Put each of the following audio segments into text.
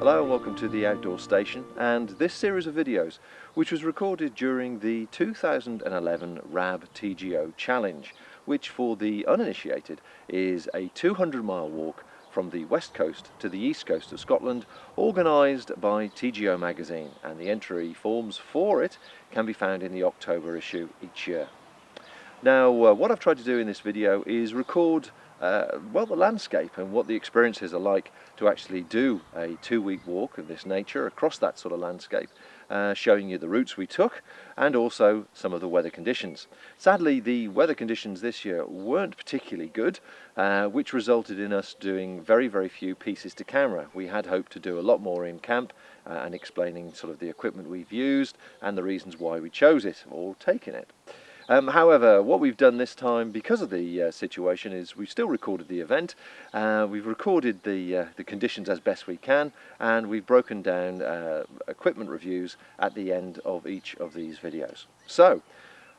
Hello and welcome to the Outdoor Station and this series of videos which was recorded during the 2011 Rab TGO Challenge, which for the uninitiated is a 200-mile walk from the west coast to the east coast of Scotland, organised by TGO magazine, and the entry forms for it can be found in the October issue each year. Now what I've tried to do in this video is record well, the landscape and what the experiences are like to actually do a 2-week walk of this nature across that sort of landscape, showing you the routes we took and also some of the weather conditions. Sadly, the weather conditions this year weren't particularly good, which resulted in us doing very few pieces to camera. We had hoped to do a lot more in camp and explaining sort of the equipment we've used and the reasons why we chose it or taken it. However, what we've done this time, because of the situation, is we've still recorded the event, we've recorded the conditions as best we can, and we've broken down equipment reviews at the end of each of these videos. So,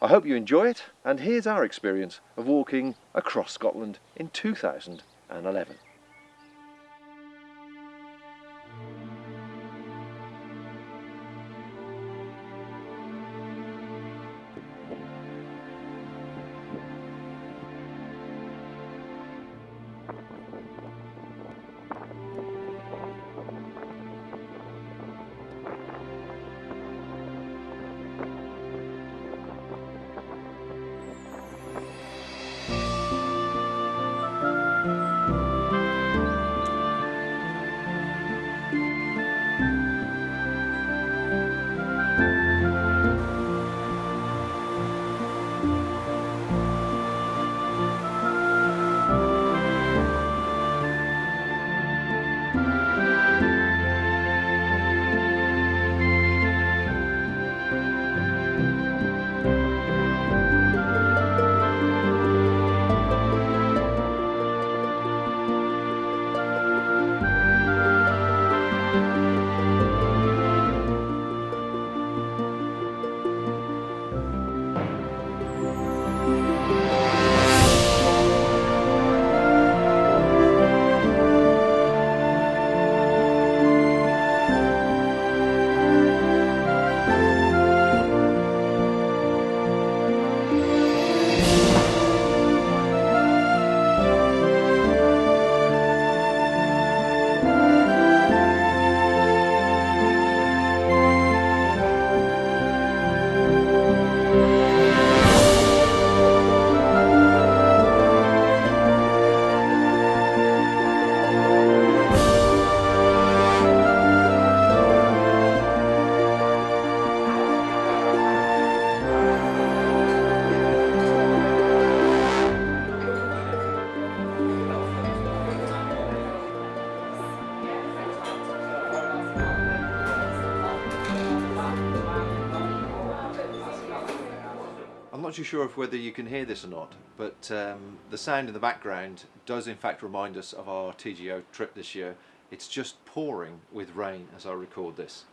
I hope you enjoy it, and here's our experience of walking across Scotland in 2011. I'm not too sure of whether you can hear this or not, but the sound in the background does in fact remind us of our TGO trip this year. It's just pouring with rain as I record this.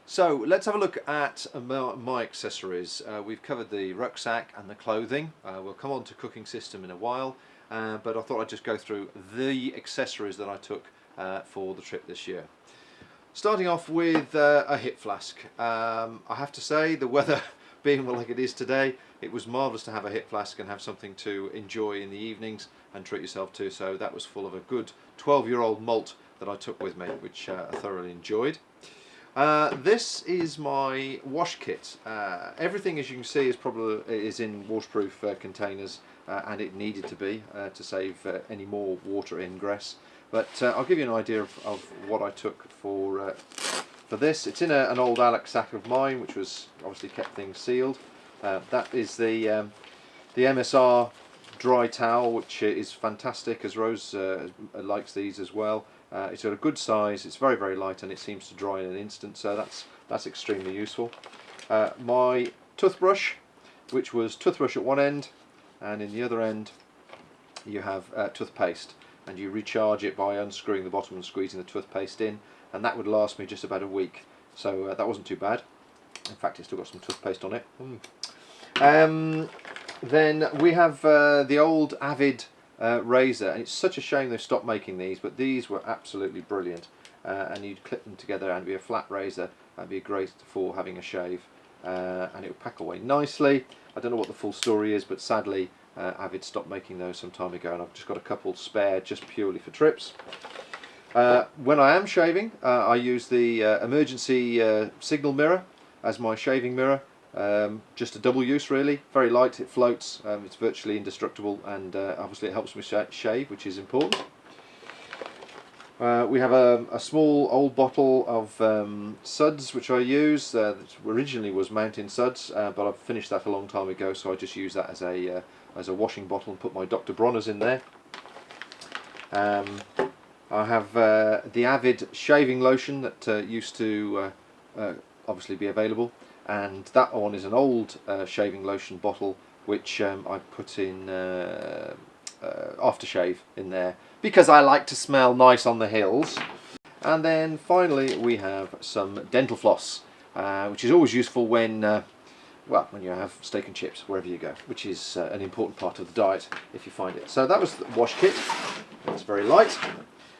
So let's have a look at my accessories. We've covered the rucksack and the clothing. We'll come on to cooking system in a while, but I thought I'd just go through the accessories that I took for the trip this year. Starting off with a hip flask. I have to say, the weather being like it is today, it was marvellous to have a hip flask and have something to enjoy in the evenings and treat yourself to. So that was full of a good 12-year-old malt that I took with me, which I thoroughly enjoyed. This is my wash kit. Everything, as you can see, is in waterproof containers, and it needed to be to save any more water ingress. But I'll give you an idea of what I took for this. It's in an old Alex sack of mine, which was obviously kept things sealed. That is the MSR dry towel, which is fantastic, as Rose likes these as well. It's got a good size, it's very light, and it seems to dry in an instant, so that's extremely useful. My toothbrush, which was toothbrush at one end, and in the other end you have toothpaste, and you recharge it by unscrewing the bottom and squeezing the toothpaste in, and that would last me just about a week, so that wasn't too bad. In fact, it's still got some toothpaste on it. Then we have the old Avid razor, and it's such a shame they've stopped making these, but these were absolutely brilliant. And you'd clip them together and it'd be a flat razor. That'd be great for having a shave, and it would pack away nicely. I don't know what the full story is, but sadly Avid stopped making those some time ago, and I've just got a couple spare just purely for trips. When I am shaving, I use the emergency signal mirror as my shaving mirror. Just a double use really, very light, it floats, it's virtually indestructible, and obviously it helps me shave, which is important. We have a small old bottle of suds which I use, that originally was mountain suds, but I've finished that a long time ago, so I just use that as a washing bottle and put my Dr. Bronner's in there. I have the Avid shaving lotion that used to obviously be available, and that one is an old shaving lotion bottle which I put in aftershave in there because I like to smell nice on the hills. And then finally we have some dental floss, which is always useful when well, when you have steak and chips wherever you go, which is an important part of the diet if you find it. So that was the wash kit. It's very light.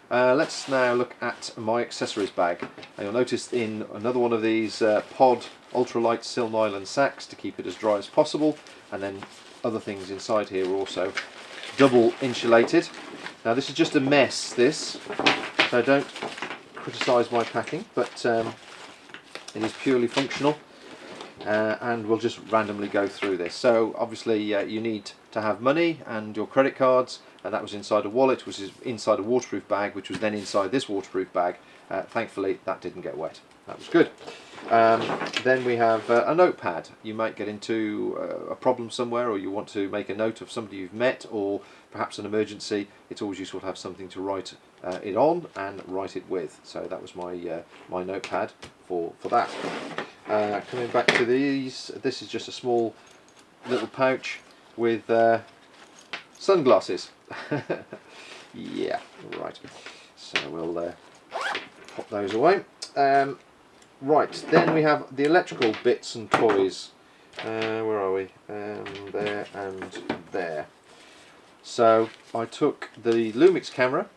Let's now look at my accessories bag. And you'll notice in another one of these Pod Ultralight Sil Nylon sacks to keep it as dry as possible, and then other things inside here are also double insulated. Now this is just a mess, this, so don't criticise my packing, but it is purely functional, and we'll just randomly go through this. So obviously you need to have money and your credit cards, and that was inside a wallet, which is inside a waterproof bag, which was then inside this waterproof bag. Thankfully that didn't get wet, that was good. Then we have a notepad. You might get into a problem somewhere, or you want to make a note of somebody you've met, or perhaps an emergency. It's always useful to have something to write it on and write it with. So that was my my notepad for that. Coming back to these, this is just a small little pouch with sunglasses. Yeah, right. So we'll pop those away. Right, then we have the electrical bits and toys. Where are we? There and there. So I took the Lumix camera,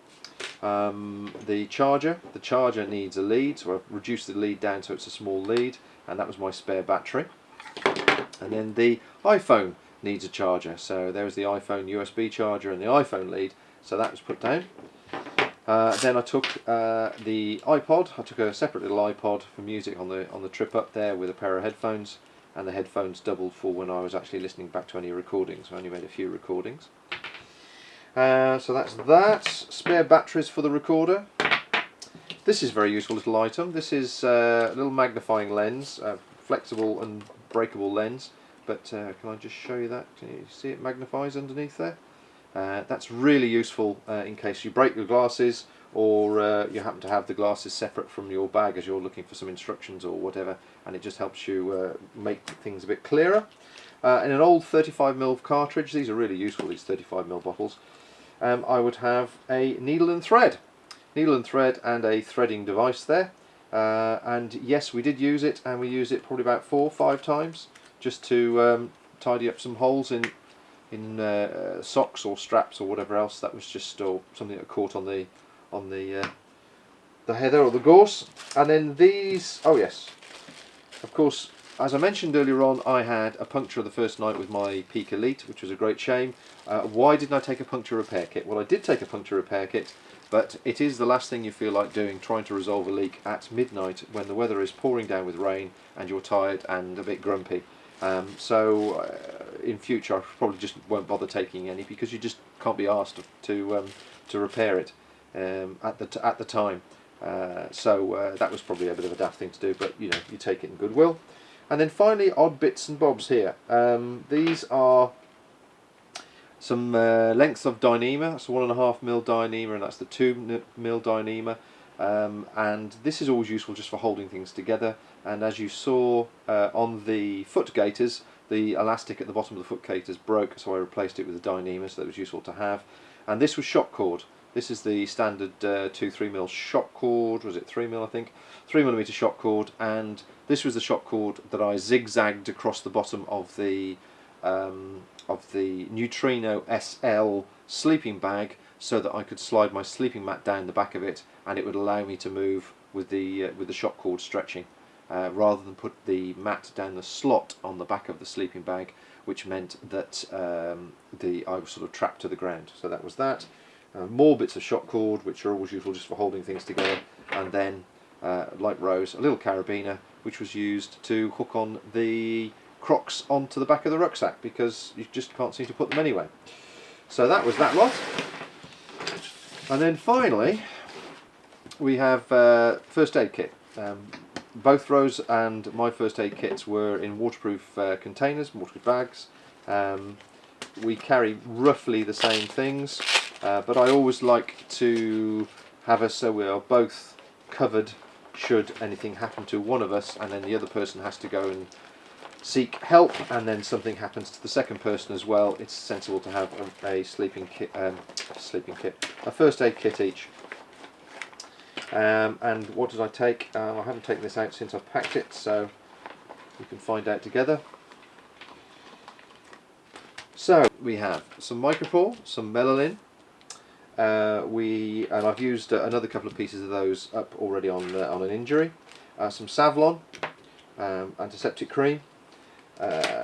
the charger. The charger needs a lead, so I've reduced the lead down so it's a small lead, and that was my spare battery. And then the iPhone needs a charger, so there's the iPhone USB charger and the iPhone lead, so that was put down. Then I took the iPod. I took a separate little iPod for music on the trip up there with a pair of headphones, and the headphones doubled for when I was actually listening back to any recordings. I only made a few recordings. So that's that. Spare batteries for the recorder. This is a very useful little item. This is a little magnifying lens, flexible and breakable lens. But can I just show you that? Can you see it magnifies underneath there? That's really useful in case you break your glasses, or you happen to have the glasses separate from your bag as you're looking for some instructions or whatever, and it just helps you make things a bit clearer. In an old 35mm cartridge, these are really useful, these 35mm bottles, I would have a needle and thread and a threading device there. And yes, we did use it, and we used it probably about 4 or 5 times just to tidy up some holes in socks or straps or whatever else that was just something that caught on the heather or the gorse. And then these, oh yes, of course, as I mentioned earlier on, I had a puncture the first night with my Peak Elite, which was a great shame. Why didn't I take a puncture repair kit? Well, I did take a puncture repair kit, but it is the last thing you feel like doing, trying to resolve a leak at midnight when the weather is pouring down with rain and you're tired and a bit grumpy. So in future I probably just won't bother taking any, because you just can't be asked to repair it at the time. So that was probably a bit of a daft thing to do, but you know, you take it in goodwill. And then finally, odd bits and bobs here. These are some lengths of Dyneema. That's 1.5mm Dyneema, and that's the 2mm Dyneema. And this is always useful just for holding things together. And as you saw on the foot gaiters, the elastic at the bottom of the foot gaiters broke, so I replaced it with a Dyneema, so that was useful to have. And this was shock cord. This is the standard 2-3mm shock cord. Was it 3mm, I think? 3mm shock cord, and this was the shock cord that I zigzagged across the bottom of the of the Neutrino SL sleeping bag, so that I could slide my sleeping mat down the back of it, and it would allow me to move with the shock cord stretching, rather than put the mat down the slot on the back of the sleeping bag, which meant that I was sort of trapped to the ground. So that was that. More bits of shock cord, which are always useful just for holding things together, and then, like Rose, a little carabiner, which was used to hook on the Crocs onto the back of the rucksack, because you just can't seem to put them anywhere. So that was that lot. And then finally we have first aid kit. Both Rose and my first aid kits were in waterproof containers, waterproof bags. We carry roughly the same things, but I always like to have us so we are both covered should anything happen to one of us, and then the other person has to go and seek help, and then something happens to the second person as well. It's sensible to have a sleeping kit, a first aid kit each. And what did I take? I haven't taken this out since I've packed it, so we can find out together. So we have some micropore, some melalin. And I've used another couple of pieces of those up already on an injury. Some Savlon, antiseptic cream.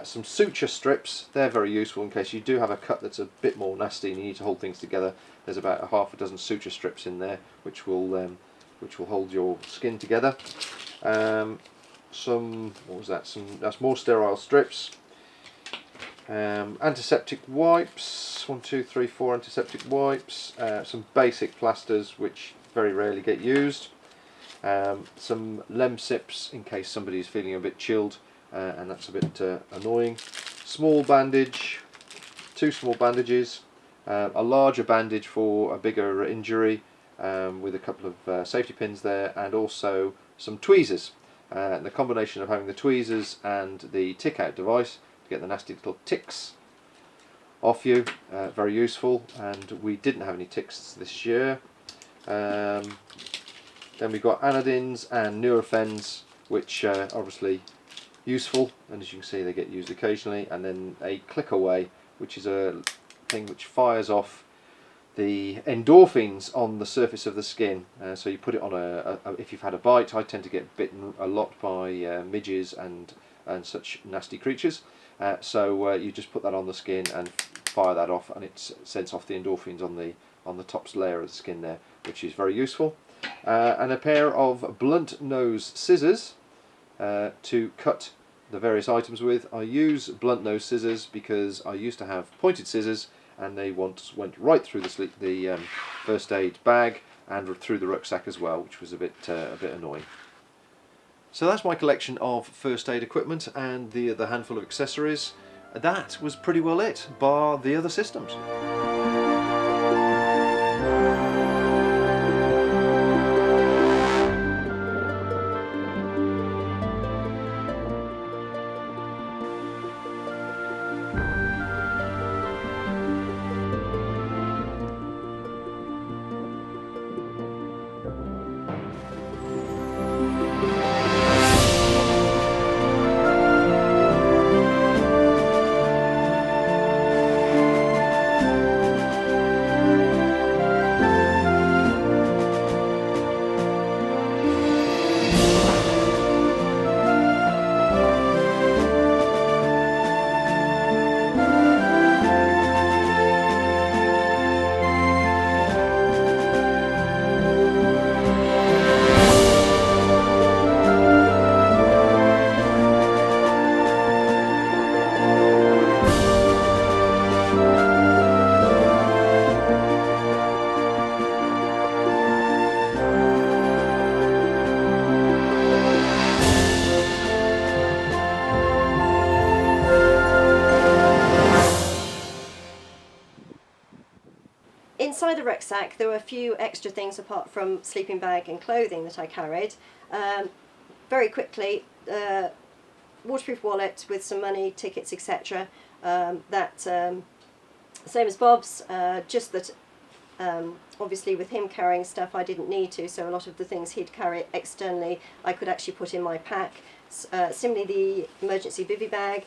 Some suture strips. They're very useful in case you do have a cut that's a bit more nasty and you need to hold things together. There's about a half a dozen suture strips in there, which will hold your skin together. That's more sterile strips. Antiseptic wipes, 1, 2, 3, 4 antiseptic wipes. Some basic plasters which very rarely get used. Some Lemsips in case somebody is feeling a bit chilled. And that's a bit annoying. Small bandage, 2 small bandages, a larger bandage for a bigger injury, with a couple of safety pins there, and also some tweezers. And the combination of having the tweezers and the tick out device to get the nasty little ticks off you, very useful. And we didn't have any ticks this year. Then we've got anodins and Nurophens, which obviously useful, and as you can see they get used occasionally. And then a click away, which is a thing which fires off the endorphins on the surface of the skin. So you put it on if you've had a bite. I tend to get bitten a lot by midges and such nasty creatures, so you just put that on the skin and fire that off, and it sends off the endorphins on the top layer of the skin there, which is very useful. And a pair of blunt nose scissors to cut the various items with. I use blunt nose scissors because I used to have pointed scissors, and they went right through the first aid bag and through the rucksack as well, which was a bit annoying. So that's my collection of first aid equipment and the handful of accessories. That was pretty well it, bar the other systems. Inside the rucksack there were a few extra things apart from sleeping bag and clothing that I carried. Very quickly, waterproof wallet with some money, tickets, etc. Same as Bob's, just that obviously with him carrying stuff I didn't need to, so a lot of the things he'd carry externally I could actually put in my pack. Similarly, the emergency Bivvy bag,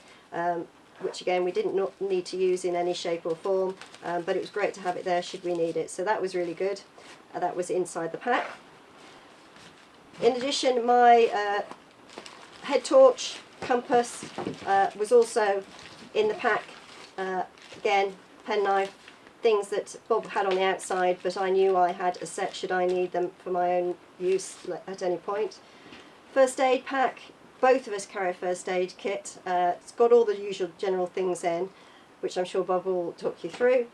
which again we didn't need to use in any shape or form, but it was great to have it there should we need it. So that was really good. That was inside the pack. In addition, my head torch, compass was also in the pack. Again, penknife, things that Bob had on the outside, but I knew I had a set should I need them for my own use at any point. First aid pack, both of us carry a first aid kit. It's got all the usual general things in, which I'm sure Bob will talk you through.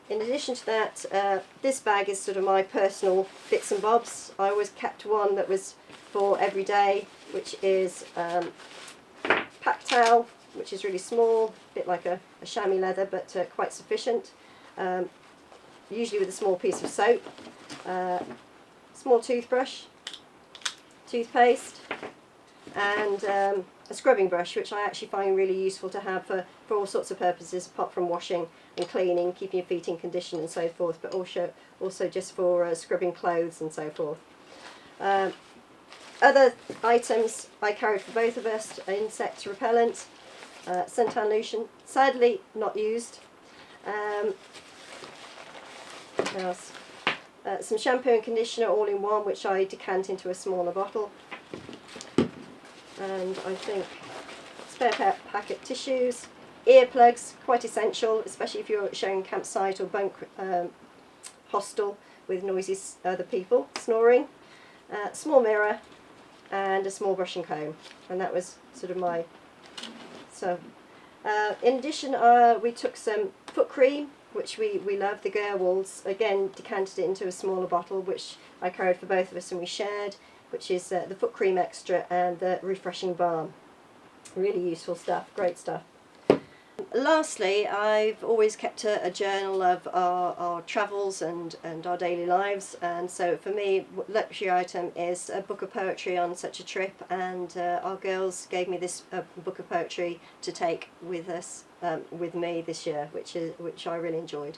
In addition to that, this bag is sort of my personal bits and bobs. I always kept one that was for every day, which is pack towel, which is really small, a bit like a chamois leather, but quite sufficient. Usually with a small piece of soap, small toothbrush, toothpaste, and a scrubbing brush, which I actually find really useful to have for all sorts of purposes, apart from washing and cleaning, keeping your feet in condition and so forth, but also just for scrubbing clothes and so forth. Other items I carried for both of us: insect repellent, suntan lotion, sadly not used. What else? Some shampoo and conditioner all in one, which I decant into a smaller bottle. And I think spare packet tissues, earplugs, quite essential, especially if you're sharing campsite or bunk hostel with noisy other people snoring. Small mirror and a small brush and comb, and that was sort of my. So, in addition, we took some Footcream, which we love, the Gehwols. Again, decanted it into a smaller bottle, which I carried for both of us and we shared, which is the Footcream Extra and the Refreshing Balm. Really useful stuff, great stuff. Lastly, I've always kept a journal of our travels and our daily lives, and so for me, luxury item is a book of poetry on such a trip, and our girls gave me this book of poetry to take with us, with me this year, which I really enjoyed.